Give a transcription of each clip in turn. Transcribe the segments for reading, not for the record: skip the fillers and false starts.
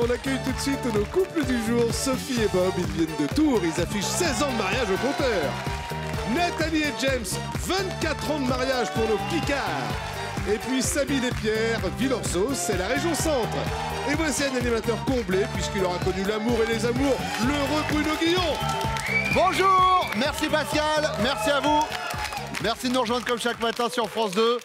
On accueille tout de suite nos couples du jour, Sophie et Bob. Ils viennent de Tours, ils affichent 16 ans de mariage au compteur. Nathalie et James, 24 ans de mariage pour nos Picards. Et puis Sabine et Pierre, Villorceau, c'est la région centre. Et voici un animateur comblé, puisqu'il aura connu l'amour et les amours, l'heureux Bruno Guillon. Bonjour, merci Pascal, merci à vous. Merci de nous rejoindre comme chaque matin sur France 2.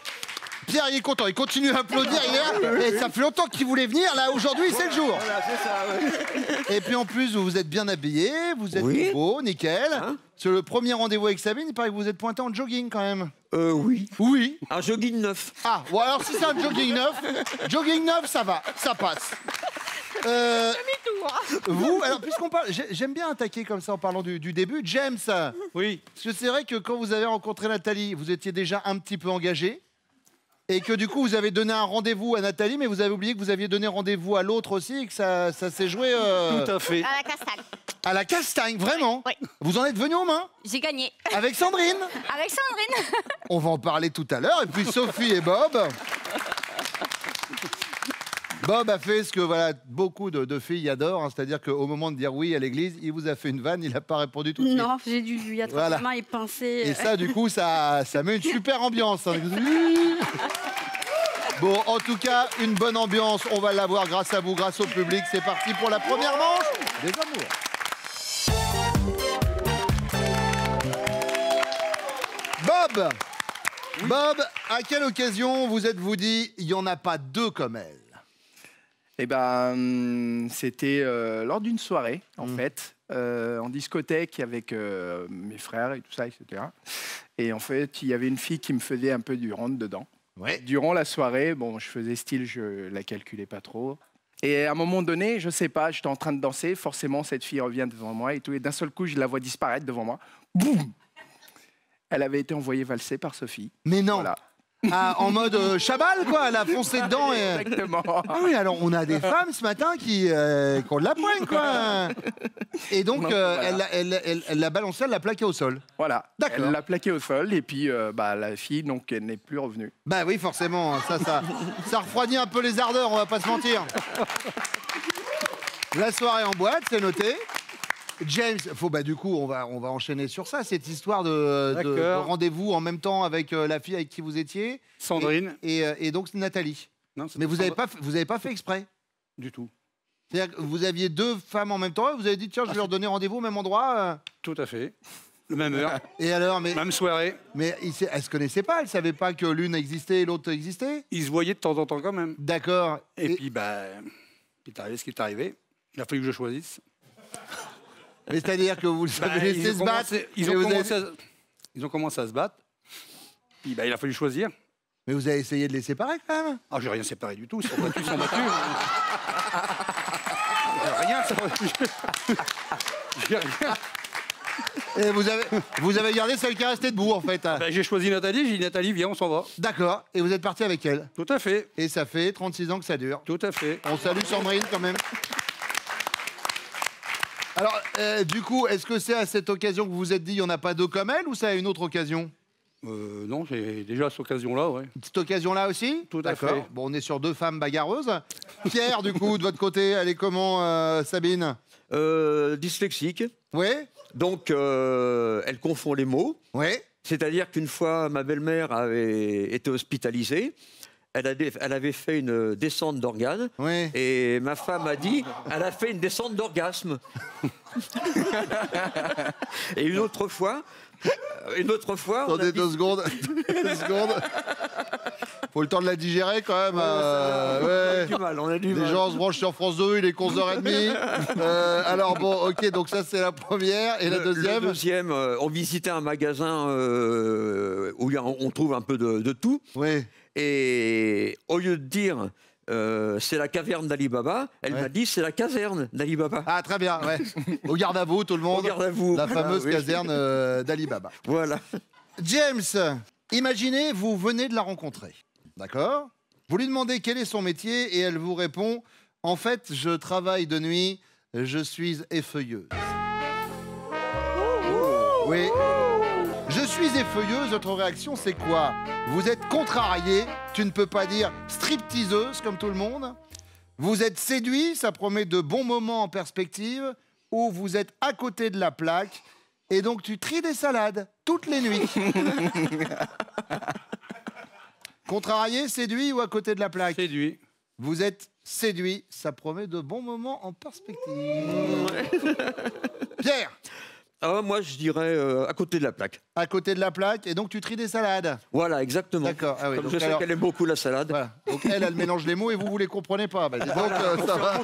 Pierre, il est content, il continue à applaudir hier. Et ça fait longtemps qu'il voulait venir, là aujourd'hui c'est le jour. Voilà, c'est ça, ouais. Et puis en plus, vous êtes bien habillé, vous êtes beau, nickel. Hein, sur le premier rendez-vous avec Sabine, il paraît que vous êtes pointé en jogging quand même. Oui. Oui. Un jogging neuf. Ah, bon alors si c'est un jogging neuf, ça va, ça passe. Vous, alors puisqu'on parle, j'aime bien attaquer comme ça en parlant du début. James, Oui. parce que c'est vrai que quand vous avez rencontré Nathalie, vous étiez déjà un petit peu engagé. Et que du coup, vous avez donné un rendez-vous à Nathalie, mais vous avez oublié que vous aviez donné rendez-vous à l'autre aussi et que ça s'est joué... Tout à fait. À la castagne. À la castagne, vraiment. Oui. Vous en êtes venu aux mains J'ai gagné. avec Sandrine. Avec Sandrine. On va en parler tout à l'heure. Et puis Sophie et Bob. Bob a fait ce que voilà, beaucoup de filles adorent, hein, c'est-à-dire qu'au moment de dire oui à l'église, il vous a fait une vanne, il n'a pas répondu tout de suite. Non, j'ai dû lui attraper la main et pincer. Et ça, du coup, ça met une super ambiance. Hein. Bon, en tout cas, une bonne ambiance. On va l'avoir grâce à vous, grâce au public. C'est parti pour la première manche des amours. Bob, oui. Bob, à quelle occasion vous êtes-vous dit, il n'y en a pas deux comme elle? Eh ben, c'était lors d'une soirée, en fait, en discothèque avec mes frères et tout ça, etc. Et en fait, il y avait une fille qui me faisait un peu du rentre-dedans. Ouais. Durant la soirée, bon, je faisais style, je la calculais pas trop. Et à un moment donné, je sais pas, j'étais en train de danser, forcément, cette fille revient devant moi et tout. Et d'un seul coup, je la vois disparaître devant moi. Boum! Elle avait été envoyée valser par Sophie. Mais non! Voilà. Ah, en mode Chabal, quoi, elle a foncé dedans. Et... Exactement. Ah oui, alors on a des femmes ce matin qui ont de la poigne, quoi. Et donc, voilà. Elle l'a balancée, elle l'a plaquée au sol. Voilà. D'accord. Elle l'a plaquée au sol et puis la fille, donc, elle n'est plus revenue. Bah oui, forcément, ça refroidit un peu les ardeurs, on va pas se mentir. La soirée en boîte, c'est noté. James, du coup, on va enchaîner sur ça, cette histoire de rendez-vous en même temps avec la fille avec qui vous étiez. Sandrine. Et donc Nathalie. Non, mais vous avez pas fait exprès du tout. C'est-à-dire que vous aviez deux femmes en même temps et vous avez dit tiens, je vais leur donner rendez-vous au même endroit. Tout à fait. Le même heure. Et alors, même soirée. Mais elles se connaissaient pas, elles savaient pas que l'une existait et l'autre existait. Ils se voyaient de temps en temps quand même. D'accord. Et puis il est arrivé ce qui est arrivé. Il a fallu que je choisisse. Mais c'est-à-dire que vous les avez laissés se battre. Ils ont commencé à se battre. Puis il a fallu choisir. Mais vous avez essayé de les séparer quand même? Ah, j'ai rien séparé du tout. Ils sont battus, J'ai rien séparé. J'ai rien. Et vous avez gardé celle qui est restée debout en fait. J'ai choisi Nathalie, j'ai dit Nathalie, viens, on s'en va. D'accord. Et vous êtes parti avec elle? Tout à fait. Et ça fait 36 ans que ça dure? Tout à fait. On salue Sandrine quand même. Alors, du coup, est-ce que c'est à cette occasion que vous vous êtes dit il n'y en a pas deux comme elle ou c'est à une autre occasion? Non, c'est déjà à cette occasion-là, ouais. Cette occasion-là aussi? Tout à fait. Bon, on est sur deux femmes bagarreuses. Pierre, du coup, de votre côté, elle est comment, Sabine? Dyslexique. Oui. Donc, elle confond les mots. Oui. C'est-à-dire qu'une fois, ma belle-mère avait été hospitalisée. Elle avait fait une descente d'organes. Oui. Et ma femme a dit, elle a fait une descente d'orgasme. Et une autre fois... Attendez 2 secondes. 2 secondes. Faut le temps de la digérer quand même. On a du mal, on a du mal. Les gens se branchent sur France 2, il est 11h30. Alors bon, ok, donc ça c'est la première. Et la deuxième? La deuxième, on visitait un magasin où on trouve un peu de tout. Oui. Et au lieu de dire c'est la caverne d'Ali Baba, elle m'a dit c'est la caserne d'Ali Baba. Ah très bien, ouais. Au garde à vous tout le monde. Au garde à vous. La fameuse caserne d'Ali Baba. Voilà. James, imaginez, vous venez de la rencontrer, d'accord? Vous lui demandez quel est son métier et elle vous répond en fait je travaille de nuit, je suis effeuilleuse. Oui. Je suis effeuilleuse, votre réaction c'est quoi? Vous êtes contrarié, tu ne peux pas dire stripteaseuse comme tout le monde. Vous êtes séduit, ça promet de bons moments en perspective, ou vous êtes à côté de la plaque, et donc tu tries des salades toutes les nuits. Contrarié, séduit ou à côté de la plaque? Séduit. Vous êtes séduit, ça promet de bons moments en perspective. Pierre, Moi, je dirais à côté de la plaque. à côté de la plaque, et donc tu tries des salades. Voilà, exactement. D'accord. Ah oui, Comme donc je sais alors- qu'elle aime beaucoup la salade. Voilà. Donc elle mélange les mots et vous les comprenez pas. Bah, dis donc, ça va.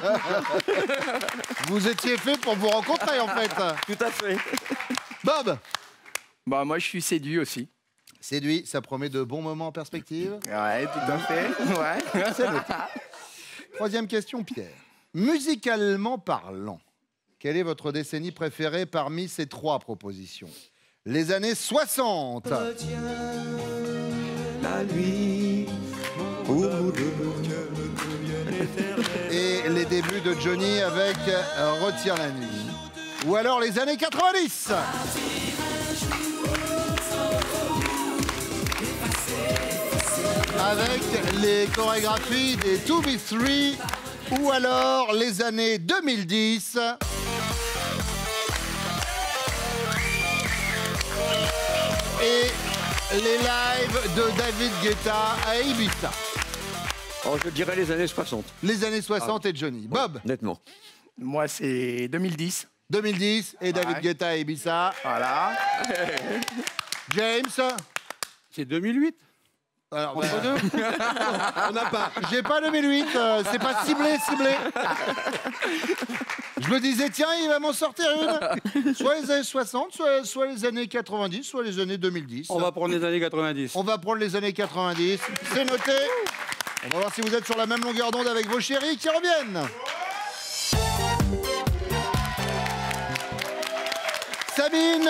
Vous étiez fait pour vous rencontrer en fait. Tout à fait. Bob, Bah, moi, je suis séduit aussi. séduit, ça promet de bons moments en perspective. Ouais, tout à fait. Ouais. C'est noté. Troisième question, Pierre. Musicalement parlant, quelle est votre décennie préférée parmi ces trois propositions? Les années 60. La nuit, pour nous deux. Et les débuts de Johnny avec Retire la nuit. Ou alors les années 90. Avec les chorégraphies des 2B3. Ou alors les années 2010. Et les lives de David Guetta à Ibiza. Je dirais les années 60. Les années 60 et Johnny. Bob, Nettement. Moi, c'est 2010. 2010 et David Ouais. Guetta à Ibiza. Voilà. James, C'est 2008. alors, Entre deux. On n'a pas. j'ai pas 2008, c'est pas ciblé. Je me disais, tiens, il va m'en sortir une. Soit les années 60, soit les années 90, soit les années 2010. On va prendre les années 90. On va prendre les années 90. C'est noté. On va voir si vous êtes sur la même longueur d'onde avec vos chéris qui reviennent. Sabine,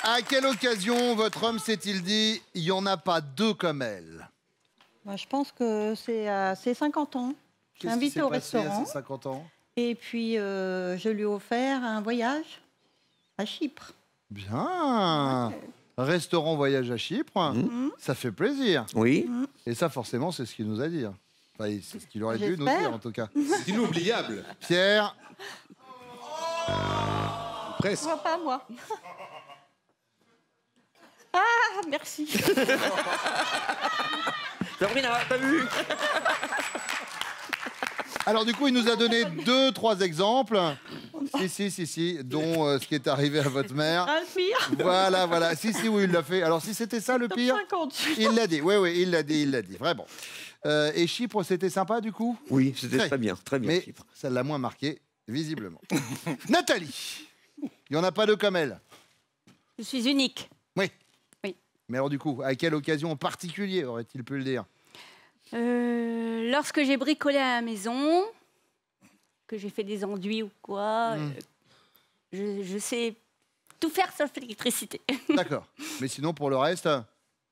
à quelle occasion votre homme s'est-il dit « il n'y en a pas deux comme elle » Bah, je pense que c'est à ses 50 ans. Je Qu'est-ce qui l'invite s'est au passé à restaurant ses 50 ans? et puis je lui ai offert un voyage à Chypre. Bien. Restaurant voyage à Chypre, ça fait plaisir. Oui. Et ça, forcément, c'est ce qu'il nous a dit. Enfin, c'est ce qu'il aurait dû nous J'espère. dire, en tout cas. C'est inoubliable. Pierre, Presque. Je vois pas, moi. Ah, merci. Sabrina, t'as vu? alors du coup, il nous a donné 2-3 exemples. Si, dont ce qui est arrivé à votre mère. Ah, le pire. Voilà. Si, oui, il l'a fait. Alors, si c'était ça le Top pire, 50. il l'a dit. Oui, il l'a dit, vraiment. Et Chypre, c'était sympa, du coup? Oui, c'était Très. très bien. Mais Chypre. ça l'a moins marqué, visiblement. Nathalie, il n'y en a pas deux comme elle. Je suis unique. Oui. Oui. Mais alors, du coup, à quelle occasion en particulier aurait-il pu le dire? Lorsque j'ai bricolé à la maison, que j'ai fait des enduits ou quoi, je sais tout faire sauf l'électricité. D'accord. Mais sinon, pour le reste,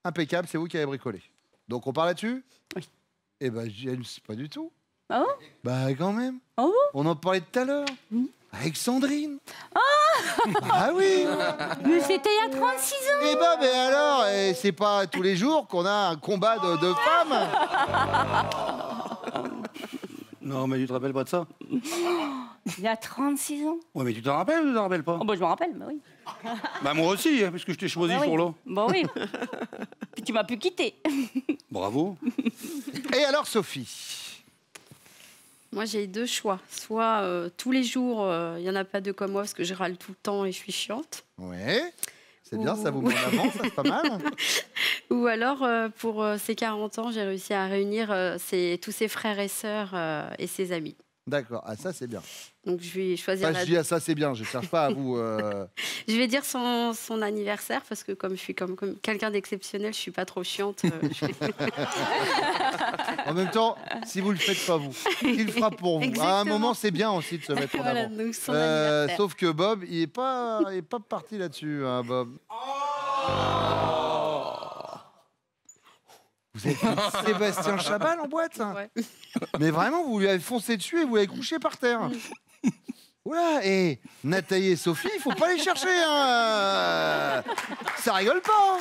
impeccable, c'est vous qui avez bricolé. Donc, on parle là-dessus? Oui. Eh ben, James, pas du tout. Ah bon? Bah, quand même. Ah bon? On en parlait tout à l'heure. Avec Sandrine. Ah oui. Mais c'était il y a 36 ans. Eh ben, mais alors, c'est pas tous les jours qu'on a un combat de femmes. Non, mais tu te rappelles pas de ça? Il y a 36 ans. Ouais, mais tu t'en rappelles ou tu t'en rappelles pas? Oh, bah, je me rappelle, bah oui. Bah moi aussi, hein, parce que je t'ai choisi Bah oui. pour là. Bah oui. Puis tu m'as pu quitter. Bravo. Et alors, Sophie? Moi, j'ai deux choix. Soit tous les jours, il n'y en a pas deux comme moi parce que je râle tout le temps et je suis chiante. Ouais. C'est bien, ça vous met en avant, ça, c'est pas mal. Ou alors, pour ses 40 ans, j'ai réussi à réunir tous ses frères et sœurs et ses amis. D'accord, ah ça c'est bien. Donc, je vais choisir Enfin, je dis ah, ça c'est bien, je cherche pas à vous... Je vais dire son anniversaire parce que comme je suis comme quelqu'un d'exceptionnel, je suis pas trop chiante. En même temps, si vous le faites pas vous, il le fera pour vous. À un Exactement. moment, c'est bien aussi de se mettre en Voilà, avant. donc son anniversaire. Sauf que Bob, il est pas parti là-dessus, hein, Bob. Vous avez vu Sébastien Chabal en boîte, hein. Ouais. Mais vraiment, vous lui avez foncé dessus et vous l'avez couché par terre. Oula, et Nathalie et Sophie, il faut pas les chercher, hein. Ça rigole pas, hein.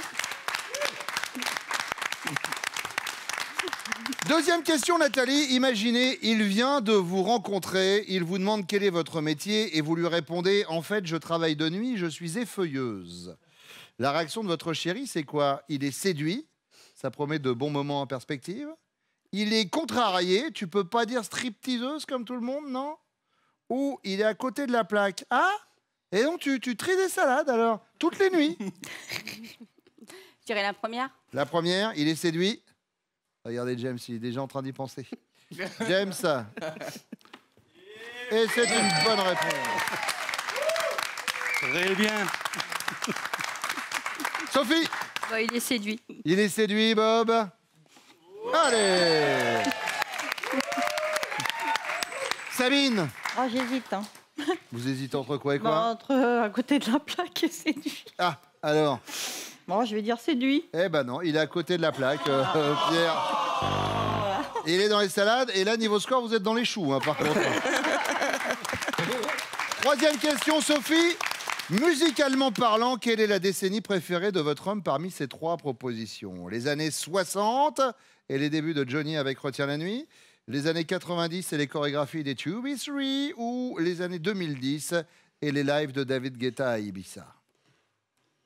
Deuxième question, Nathalie. Imaginez, il vient de vous rencontrer, il vous demande quel est votre métier et vous lui répondez « En fait, je travaille de nuit, je suis effeuilleuse ». La réaction de votre chéri, c'est quoi? Il est séduit, ça promet de bons moments en perspective. Il est contrarié, tu peux pas dire stripteaseuse comme tout le monde, non? Ou il est à côté de la plaque. Ah? Et donc tu tries des salades alors, toutes les nuits? Je dirais la première. La première, il est séduit. Regardez James, il est déjà en train d'y penser. James. Et c'est une bonne réponse. Très bien. Sophie. Bah, il est séduit. Il est séduit, Bob. Allez. Sabine. Oh, j'hésite. Hein. Vous hésitez entre quoi et quoi? Bah, entre à côté de la plaque et séduit. Ah, alors. Bon, je vais dire séduit. Eh ben non, il est à côté de la plaque, Pierre. Voilà. Il est dans les salades, et là, niveau score, vous êtes dans les choux, hein, par contre. Troisième question, Sophie. Musicalement parlant, quelle est la décennie préférée de votre homme parmi ces trois propositions? Les années 60 et les débuts de Johnny avec Retiens la nuit, les années 90 et les chorégraphies des 2B3, ou les années 2010 et les lives de David Guetta à Ibiza?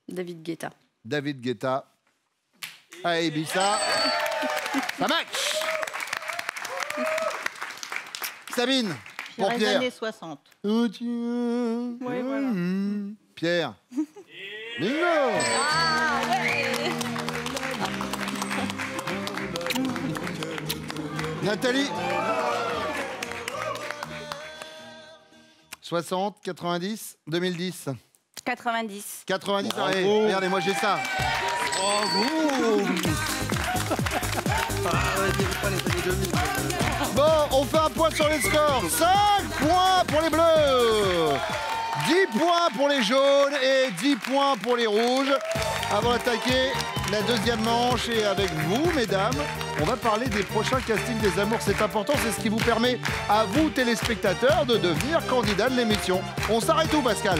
David Guetta. David Guetta à Ibiza. Ça match. Sabine, pour Les Pierre. années 60. Oh, tiens. Oui, voilà. Pierre. Bingo. Nathalie. 60, 90, 2010. 90. 90, Bravo. allez, regardez, moi j'ai ça. Bon, on fait un point sur les scores. 5 points pour les bleus, 10 points pour les jaunes et 10 points pour les rouges. Avant d'attaquer la deuxième manche, et avec vous, mesdames, on va parler des prochains castings des amours. C'est important, c'est ce qui vous permet à vous, téléspectateurs, de devenir candidat de l'émission. On s'arrête où, Pascal?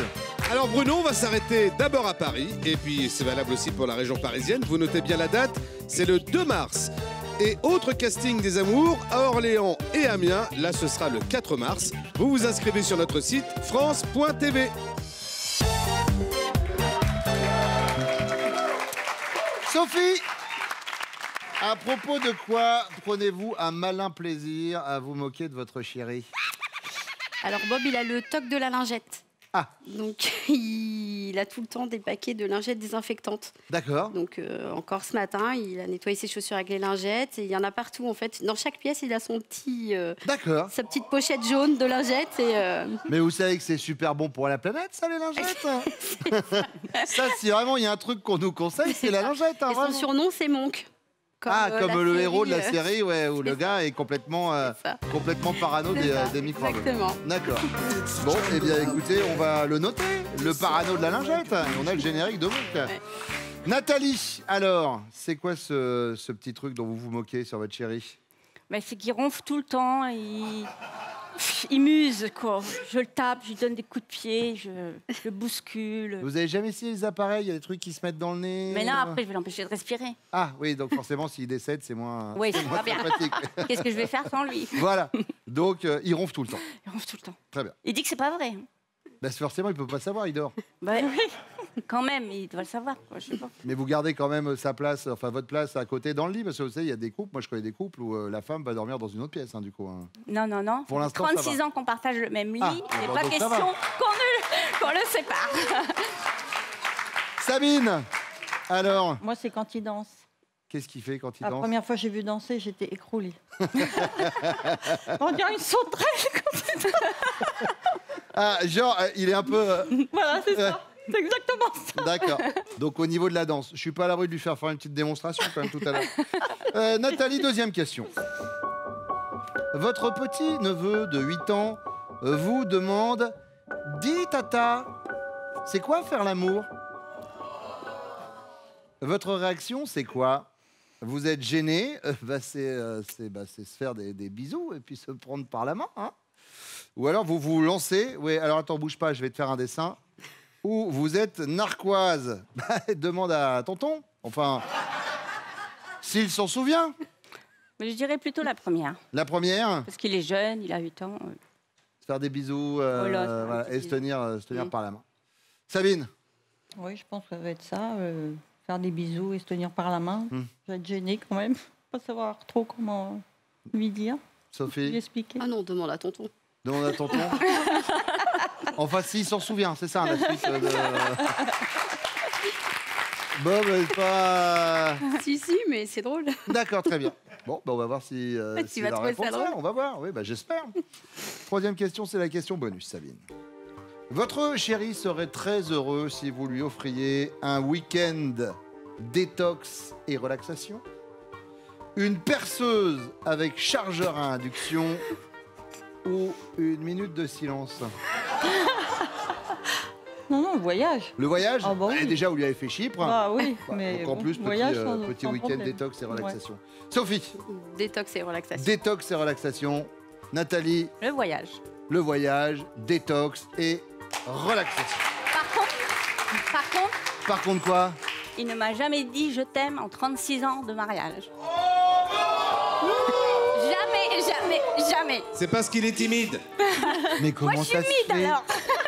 Alors Bruno, on va s'arrêter d'abord à Paris, et puis c'est valable aussi pour la région parisienne. Vous notez bien la date, c'est le 2 mars. Et autre casting des amours à Orléans et Amiens, là ce sera le 4 mars. Vous vous inscrivez sur notre site france.tv. Sophie, à propos de quoi prenez-vous un malin plaisir à vous moquer de votre chéri? Alors Bob, il a le toc de la lingette. Ah. Donc il a tout le temps des paquets de lingettes désinfectantes. D'accord. Donc encore ce matin, il a nettoyé ses chaussures avec les lingettes et il y en a partout en fait. Dans chaque pièce, il a son petit, D'accord. sa petite pochette jaune de lingettes et Mais vous savez que c'est super bon pour la planète, ça, les lingettes. Ça, si vraiment il y a un truc qu'on nous conseille, c'est la lingette. Hein, et son vraiment. surnom, c'est Monk. Comme le héros de la série. série, ouais, où le gars est complètement, complètement parano des microbes. Exactement. D'accord. Bon, eh bien écoutez, on va le noter, le parano de la lingette. Et on a le générique de Monk. Ouais. Nathalie, alors, c'est quoi ce petit truc dont vous vous moquez sur votre chéri? Bah, c'est qu'il ronfle tout le temps. Il muse, quoi. Je le tape, je lui donne des coups de pied, je le bouscule. Vous avez jamais essayé les appareils? Il y a des trucs qui se mettent dans le nez. Mais non, après, je vais l'empêcher de respirer. Ah oui, donc forcément, s'il décède, c'est moins, Oui, c'est c'est moins pas bien. sympathique. Qu'est-ce que je vais faire sans lui? Voilà. Donc, il ronfle tout le temps. Il ronfle tout le temps. Très bien. Il dit que c'est pas vrai. Bah, forcément, il peut pas savoir, il dort. Bah oui, quand même, il doit le savoir, quoi, je sais pas. Mais vous gardez quand même sa place, enfin votre place à côté dans le lit, parce que vous savez, il y a des couples, moi je connais des couples où la femme va dormir dans une autre pièce, hein, du coup. Hein. Non, non, non. Pour l'instant, ça 36 va. ans qu'on partage le même lit, Ah, il n'est bon, pas donc ça question va. qu'on le sépare. Sabine, alors, Moi, c'est quand il danse. qu'est-ce qu'il fait quand il La danse? première fois que j'ai vu danser, j'étais écroulée. On dirait une sauterelle. Ah, genre, il est un peu... Voilà, c'est ça. C'est exactement ça. D'accord. Donc au niveau de la danse, je suis pas à l'abri de lui faire une petite démonstration quand même tout à l'heure. Nathalie, deuxième question. Votre petit neveu de 8 ans vous demande « Dis tata, c'est quoi faire l'amour ?» Votre réaction, c'est quoi? Vous êtes gêné, c'est se faire des bisous et puis se prendre par la main. Hein, ou alors vous vous lancez, oui, alors attends, bouge pas, je vais te faire un dessin. Ou vous êtes narquoise, demande à tonton, enfin, s'il s'en souvient. Mais je dirais plutôt la première. La première, Parce qu'il est jeune, il a 8 ans. se faire des bisous Voilà, voilà, et petit se tenir par la main. Sabine, Oui, je pense que ça va être ça. Faire des bisous et se tenir par la main. Hmm. Je vais être gênée quand même. Pas savoir trop comment lui dire, lui Sophie, expliquer. Ah non, demande à tonton. demande à tonton. Enfin, s'il s'en souvient, c'est ça la suite de... Bon, mais pas... Si, mais c'est drôle. D'accord, très bien. Bon, on va voir si, Tu si vas la trouver réponse ça est là. drôle. On va voir, oui, j'espère. Troisième question, c'est la question bonus, Sabine. Votre chéri serait très heureux si vous lui offriez un week-end détox et relaxation, une perceuse avec chargeur à induction ou une minute de silence. Non, voyage. Le voyage, Ah bah oui. déjà, vous lui avez fait Chypre. Bah oui, Bah, mais donc en bon, plus, voyage petit sans week-end problème. détox et relaxation. Sophie, Détox et relaxation. détox et relaxation. Nathalie, Le voyage. le voyage, détox et relaxation. Par contre, Par contre quoi? il ne m'a jamais dit je t'aime en 36 ans de mariage. Jamais. C'est parce qu'il est timide. Mais comment Moi, je suis ça se timide fait? alors.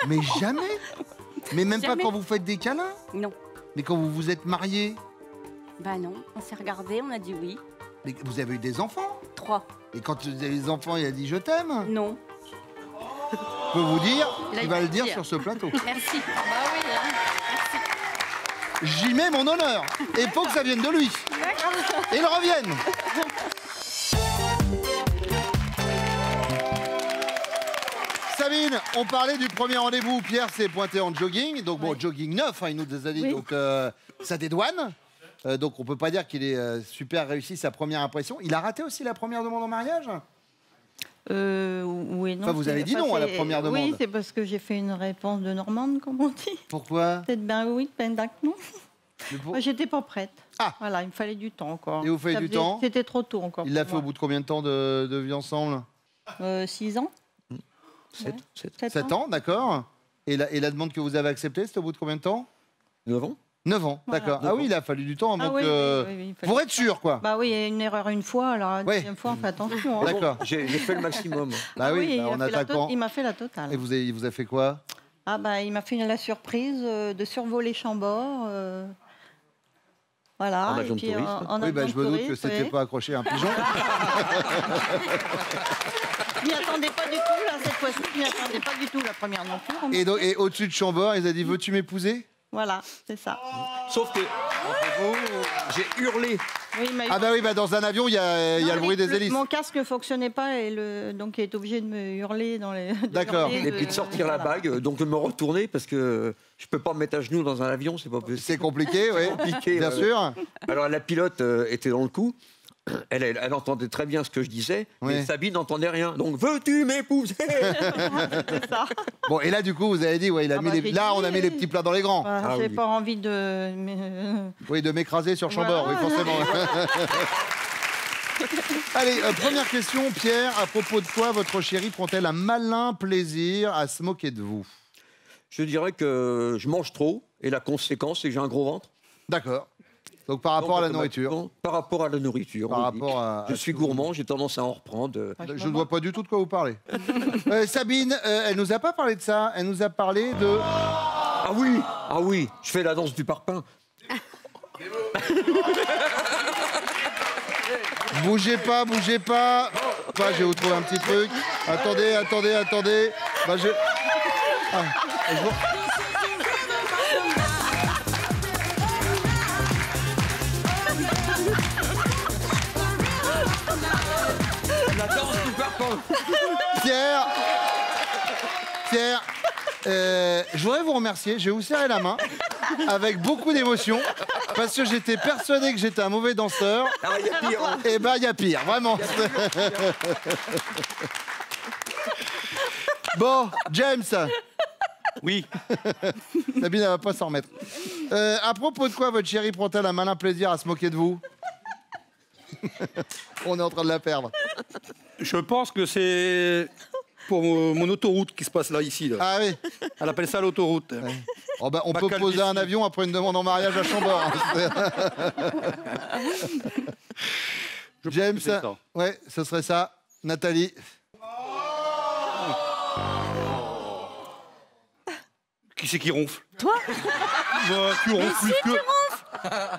Mais jamais? Mais même Jamais. pas quand vous faites des câlins? Non. Mais quand vous vous êtes mariés? Bah non, on s'est regardé, on a dit oui. Mais vous avez eu des enfants? 3. Et quand vous avez des enfants, il a dit je t'aime? Non. Je peux vous dire, Là, il il va va le le dire dire. sur ce plateau. Merci. Bah oui, hein. J'y mets mon honneur. Et il faut que ça vienne de lui. Et il revienne. Sabine, on parlait du premier rendez-vous. Pierre s'est pointé en jogging. Donc bon, jogging neuf, hein, il nous a dit. Oui. Donc ça dédouane. Donc on peut pas dire qu'il ait super réussi sa première impression. Il a raté aussi la première demande en mariage? Oui, non. Enfin, vous avez dit non à la première demande. Oui, c'est parce que j'ai fait une réponse de normande, comme on dit. Pourquoi? Peut-être ben oui, peut-être non. Mais pour- Moi, j'étais pas prête. Ah. Voilà, il me fallait du temps encore. Et vous fallait Ça du faisait- temps? C'était trop tôt encore. Il l'a fait au bout de combien de temps de vie ensemble? 6 ans. 7 ans, d'accord. Et la demande que vous avez acceptée, c'était au bout de combien de temps? 9 ans. 9 ans, Voilà. d'accord. Ah oui, il a fallu du temps. Ah Donc, oui, il fallait- pour être sûr, quoi. Bah oui, il y a une erreur une fois, alors la Ouais. deuxième fois, on fait attention. hein. D'accord. J'ai fait le maximum. Bah oui, il, bah, en a fait la attaquant. il m'a fait la totale. Et il vous a fait quoi? Ah bah il m'a fait la surprise de survoler Chambord. Voilà. En avion de tourisme. en Oui, bah, avion je me de doute que tourisme, c'était oui. pas accroché à un pigeon. Je m'y attendais pas du tout, là, cette fois-ci. Je m'y attendais pas du tout, la première non plus. Et au-dessus de Chambord, il a dit veux-tu m'épouser? Voilà, c'est ça. Sauf que j'ai hurlé. Oui, il m'a eu- Ah bah oui, bah dans un avion, il y a Non, le bruit des hélices. Mon casque ne fonctionnait pas, et donc il est obligé de me hurler dans les. de D'accord. hurler, Et puis de sortir la voilà. bague, donc de me retourner parce que je peux pas me mettre à genoux dans un avion, c'est pas possible. C'est compliqué, oui. compliqué, Bien ouais. sûr. Alors la pilote était dans le coup. Elle entendait très bien ce que je disais, Ouais. mais Sabine n'entendait rien. Donc, veux-tu m'épouser? C'est ça. Bon, et là, du coup, vous avez dit, ouais, il a Ah mis bah, les... j'ai là, dit, on a mis les petits plats dans les grands. Voilà, Ah j'ai oui. pas envie de. Oui, de m'écraser sur Chambord, Voilà. oui, forcément. Allez, première question, Pierre. À propos de quoi votre chérie prend-elle un malin plaisir à se moquer de vous? Je dirais que je mange trop, et la conséquence, c'est que j'ai un gros ventre. D'accord. Donc, par rapport Donc, à la nourriture. automatiquement, Par rapport à la nourriture. Par oui. rapport à... Je suis gourmand, j'ai tendance à en reprendre. Je ne vois pas du tout de quoi vous parlez. Sabine, elle nous a pas parlé de ça. Elle nous a parlé de... Ah oui, je fais la danse du parpaing. Bougez pas, bougez pas. Enfin, je vais vous trouver un petit truc. Attendez. Bah, je... Ah, je vois- La danse du parpaing. Pierre, je voudrais vous remercier. Je vais vous serrer la main avec beaucoup d'émotion parce que j'étais persuadé que j'étais un mauvais danseur. Ah, il y a pire. Hein. Et ben, il y a pire, vraiment. Bon, James. Oui. Sabine, elle va pas s'en remettre. À propos de quoi votre chérie prend-elle un malin plaisir à se moquer de vous? On est en train de la perdre. Je pense que c'est pour mon autoroute qui se passe là, ici. Là. Ah oui. Elle appelle ça l'autoroute. Oh ben, on Pas peut calme poser un ici. avion après une demande en mariage à Chambord. Hein. James, c'est ça. ouais, ce serait ça. Nathalie. Qui c'est qui ronfle? Toi? Bah, tu ronfles Mais plus si, que... tu ronfles.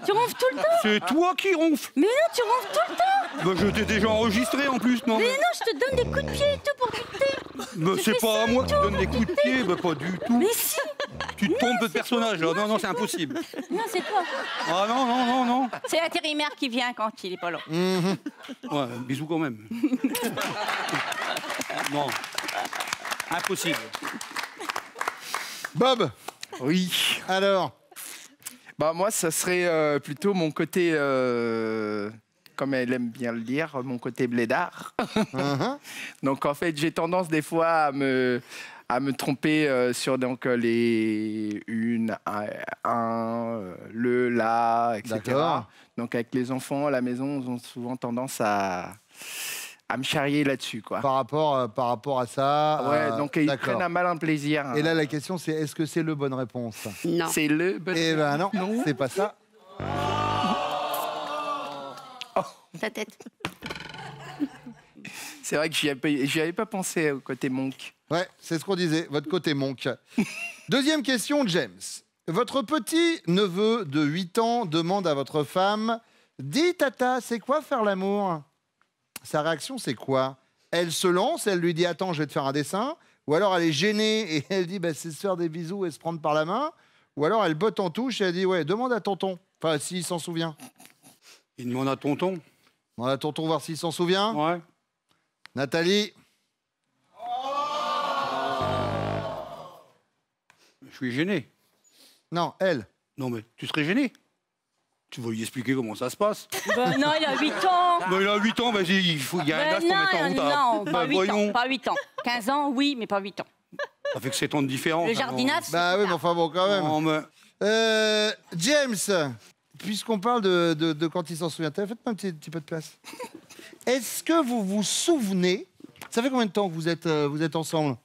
Tu ronfles tout le temps. C'est toi qui ronfles. Mais non, tu ronfles tout le temps. Bah, je t'ai déjà enregistré en plus, non? Mais non, je te donne des coups de pied et tout pour dicter. Bah, Tu c'est fais pas ça à moi et qui te tout, donne des coups de pied, bah, pas du tout. Mais si. Tu te trompes de personnage, là. Non, non, c'est impossible. Non, c'est toi. Ah non, non, non, non. C'est l'intérimaire qui vient quand il est pas là. Ouais, bisous quand même. Non. Impossible. Bob. Oui. Alors. Bah, moi, ça serait plutôt mon côté, comme elle aime bien le dire, mon côté blédard. Donc, en fait, j'ai tendance des fois à me tromper sur donc, les une, un, le, la, etc. D'accord. Donc, avec les enfants à la maison, ils ont souvent tendance à me charrier là-dessus, quoi. Par rapport à ça. Ouais, donc ils d'accord. prennent un malin plaisir. Et là, la question, c'est est-ce que c'est le bonne réponse? Non. C'est le... Eh ben non, c'est pas ça. Ta tête. C'est vrai que j'y avais pas pensé au côté monk. Ouais, c'est ce qu'on disait, votre côté monk. Deuxième question, James. Votre petit-neveu de 8 ans demande à votre femme « Dis, tata, c'est quoi faire l'amour ?» Sa réaction, c'est quoi? Elle se lance, elle lui dit « Attends, je vais te faire un dessin ». Ou alors elle est gênée et elle dit bah, « C'est se faire des bisous et se prendre par la main ». Ou alors elle botte en touche et elle dit « Ouais, demande à tonton ». Enfin, s'il s'en souvient. Il demande à tonton. Demande à tonton voir s'il s'en souvient. Ouais. Nathalie. Je suis gêné. Non, elle. Non, mais tu serais gêné. Tu vas lui expliquer comment ça se passe. Ben non, il a 8 ans. Bah, il a 8 ans, vas-y, il y a un âge pour mettre en route. non, pas 8 ans, voyons. pas 8 ans. 15 ans, oui, mais pas 8 ans. Ça fait que 7 ans de différence. Le hein, jardinage, c'est Bah plus oui, mais tard. enfin bon, quand même. non. Non, mais... James, puisqu'on parle de quand il s'en souvient, faites-moi un petit peu de place. Est-ce que vous vous souvenez, ça fait combien de temps que vous êtes ensemble?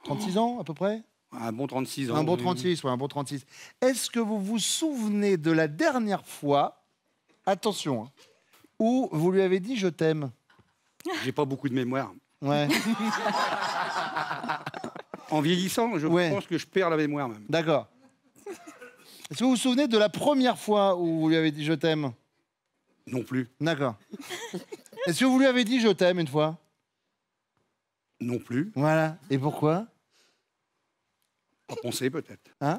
36 ans à peu près? Un bon 36 ans. Un bon oui. 36, ouais, un bon 36. Est-ce que vous vous souvenez de la dernière fois, attention, hein, où vous lui avez dit je t'aime? J'ai pas beaucoup de mémoire. Ouais, En vieillissant, je Ouais. pense que je perds la mémoire même. d'accord. Est-ce que vous vous souvenez de la première fois où vous lui avez dit je t'aime? Non plus. D'accord. Est-ce que vous lui avez dit je t'aime une fois? Non plus. Voilà. Et pourquoi? Pas penser peut-être. Hein?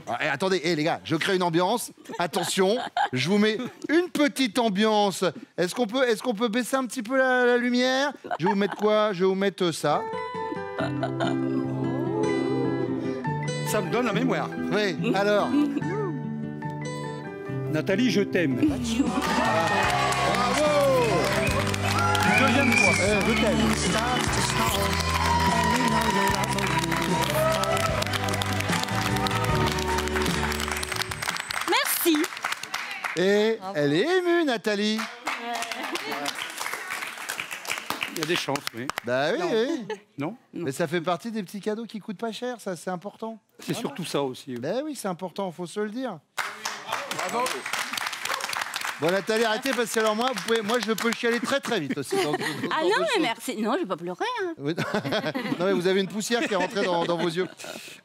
Ah, attendez, les gars, je crée une ambiance. Attention, je vous mets une petite ambiance. Est-ce qu'on peut baisser un petit peu la lumière? Je vais vous mettre quoi? Je vais vous mettre ça. Ça me donne la mémoire. Oui, alors. Nathalie, je t'aime. Bravo! Deuxième fois. Je t'aime. Merci. Et elle est émue, Nathalie. Il y a des chances, oui. Bah oui, oui. Non? Mais ça fait partie des petits cadeaux qui coûtent pas cher, ça, c'est important. C'est surtout ça aussi. oui. Ben oui, c'est important, faut se le dire. Bravo. Bon, Nathalie, arrêtez parce que alors moi, je peux chialer très très vite aussi. Ah non, mais merci. Non, je vais pas pleurer. Hein. Oui. Non, mais vous avez une poussière qui est rentrée dans vos yeux.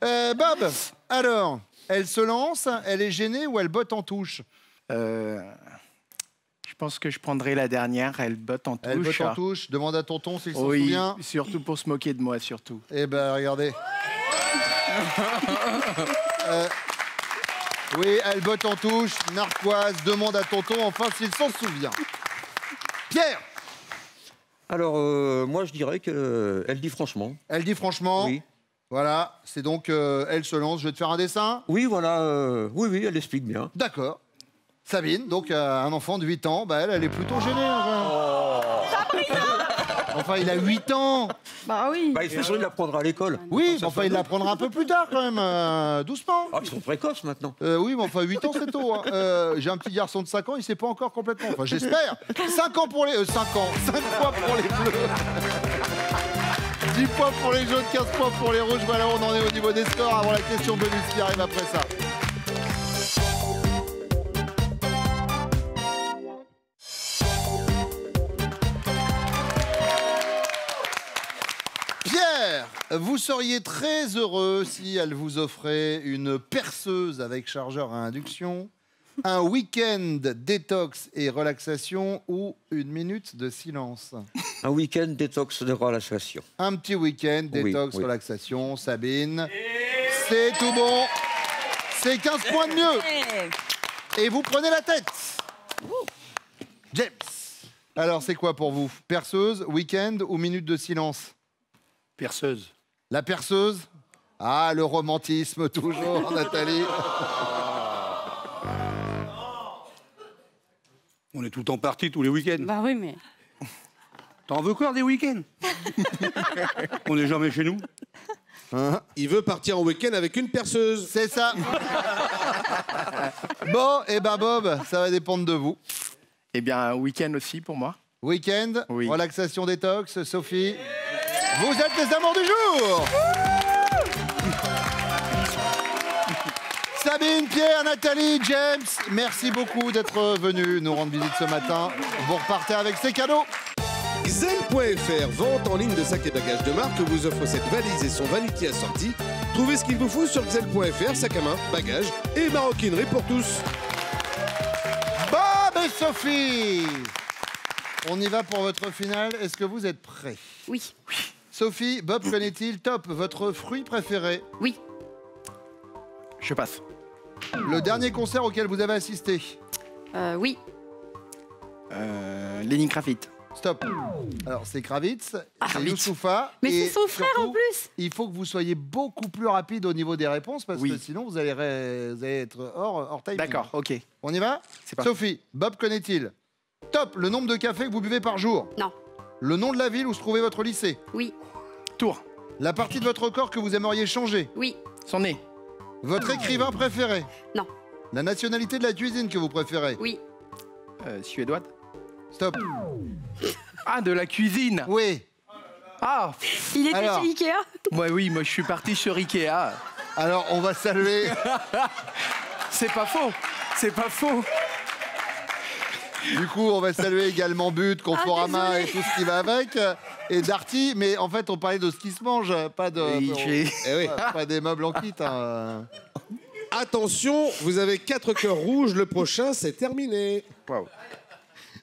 Bob, alors, elle se lance, elle est gênée ou elle botte en touche? Je pense que je prendrai la dernière. Elle botte en touche. Elle botte en touche, demande à tonton s'il s'en Oui, souvient. surtout pour se moquer de moi, surtout. Eh ben, regardez. Oui, elle botte en touche, narquoise, demande à tonton, enfin s'il s'en souvient. Pierre, Alors, moi, je dirais qu'elle dit franchement. elle dit franchement. Oui. Voilà, c'est donc, elle se lance, je vais te faire un dessin. Oui, voilà. Oui, elle explique bien. D'accord. Sabine, donc un enfant de 8 ans, bah elle est plutôt gênée. Enfin, il a 8 ans. Bah oui. Bah, il fait sûr, il l'apprendra à l'école. Oui, Ça enfin, fait il l'apprendra un peu plus tard quand même, doucement. Ah, ils sont précoces maintenant. Oui, mais enfin, 8 ans, c'est tôt. Hein. J'ai un petit garçon de 5 ans, il sait pas encore complètement. Enfin, j'espère. 5 ans pour les... 5 ans. 5 points pour les bleus. 10 points pour les jaunes, 15 points pour les rouges. Voilà, on en est au niveau des scores avant la question bonus qui arrive après ça. Pierre, vous seriez très heureux si elle vous offrait une perceuse avec chargeur à induction, un week-end détox et relaxation ou une minute de silence. Un week-end détox de relaxation. Un petit week-end détox, oui. relaxation. Sabine, c'est tout bon. C'est 15 points de mieux. Et vous prenez la tête. James. Alors, c'est quoi pour vous? Perceuse, week-end ou minute de silence? Perceuse. La perceuse? Ah, le romantisme, toujours, Nathalie. On est tout le temps partis tous les week-ends. Bah oui, mais. T'en veux encore des week-ends? On n'est jamais chez nous. Hein? Il veut partir en week-end avec une perceuse. C'est ça. Bon, et ben Bob, ça va dépendre de vous. Eh bien, un week-end aussi pour moi. Week-end, Oui. relaxation détox, Sophie. Vous êtes les amours du jour. Sabine, Pierre, Nathalie, James, merci beaucoup d'être venus nous rendre visite ce matin. Vous repartez avec ces cadeaux. Xel.fr, vente en ligne de sacs et bagages de marque, vous offre cette valise et son vanity assorti. Trouvez ce qu'il vous faut sur Xel.fr, sac à main, bagages et maroquinerie pour tous. Bob et Sophie, on y va pour votre finale. Est-ce que vous êtes prêts? Oui. Sophie, Bob connaît-il top votre fruit préféré? Oui. Je passe. Le dernier concert auquel vous avez assisté? Oui. Lenny Kravitz. Stop. Alors, c'est Kravitz, c'est Kravitz. Youssoufa. Mais et c'est son frère en surtout, plus. il faut que vous soyez beaucoup plus rapide au niveau des réponses parce Oui. que sinon, vous allez être hors timing. D'accord, ok. On y va? C'est parti. Sophie, Bob connaît-il? Top, le nombre de cafés que vous buvez par jour? Non. Le nom de la ville où se trouvait votre lycée? Oui. Tour. La partie de votre corps que vous aimeriez changer? Oui. Son nez. Votre écrivain préféré? Non. La nationalité de la cuisine que vous préférez? Oui. Suédoise. Stop. Ah, de la cuisine. Oui. Ah, Il était Alors. chez Ikea. moi oui, moi je suis parti sur Ikea. Alors, on va saluer... C'est pas faux. C'est pas faux. Du coup, on va saluer également But, Conforama et tout ce qui va avec. Et Darty, mais en fait, on parlait de ce qui se mange, pas de... Oui, Eh oui. Pas des meubles en kit. Hein. Attention, vous avez 4 cœurs rouges, le prochain c'est terminé. Waouh.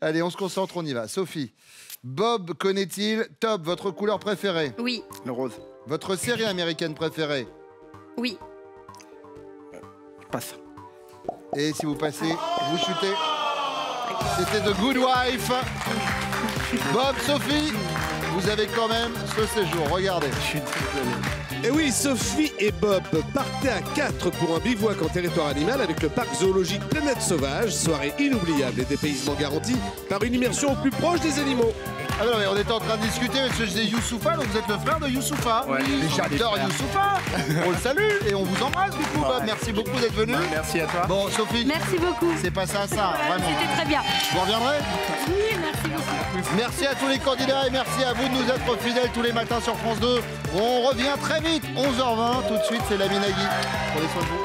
Allez, on se concentre, on y va. Sophie, Bob connaît-il top votre couleur préférée? Oui. Le rose. Votre série américaine préférée? Oui. Passe. Et si vous passez, vous chutez. C'était The Good Wife. Bob, Sophie, vous avez quand même ce séjour. Regardez. Je suis désolé. Et oui, Sophie et Bob partaient à 4 pour un bivouac en territoire animal avec le parc zoologique Planète Sauvage. Soirée inoubliable et dépaysement garanti par une immersion au plus proche des animaux. Ah non, mais on était en train de discuter parce que je disais Youssoufa, donc vous êtes le frère de Youssoufa. Ouais, Et ils sont des j'adore frères. Youssoufa. On le salue et on vous embrasse du coup, Bob. Merci beaucoup d'être venu. Merci à toi. Bon, Sophie, Merci beaucoup. c'est passé à ça, vraiment. C'était très bien. Vous reviendrez? Oui, merci beaucoup. Merci à tous les candidats et merci à vous de nous être fidèles tous les matins sur France 2. On revient très vite, 11h20. Tout de suite, c'est Lamine Nagui. Prenez soin de vous.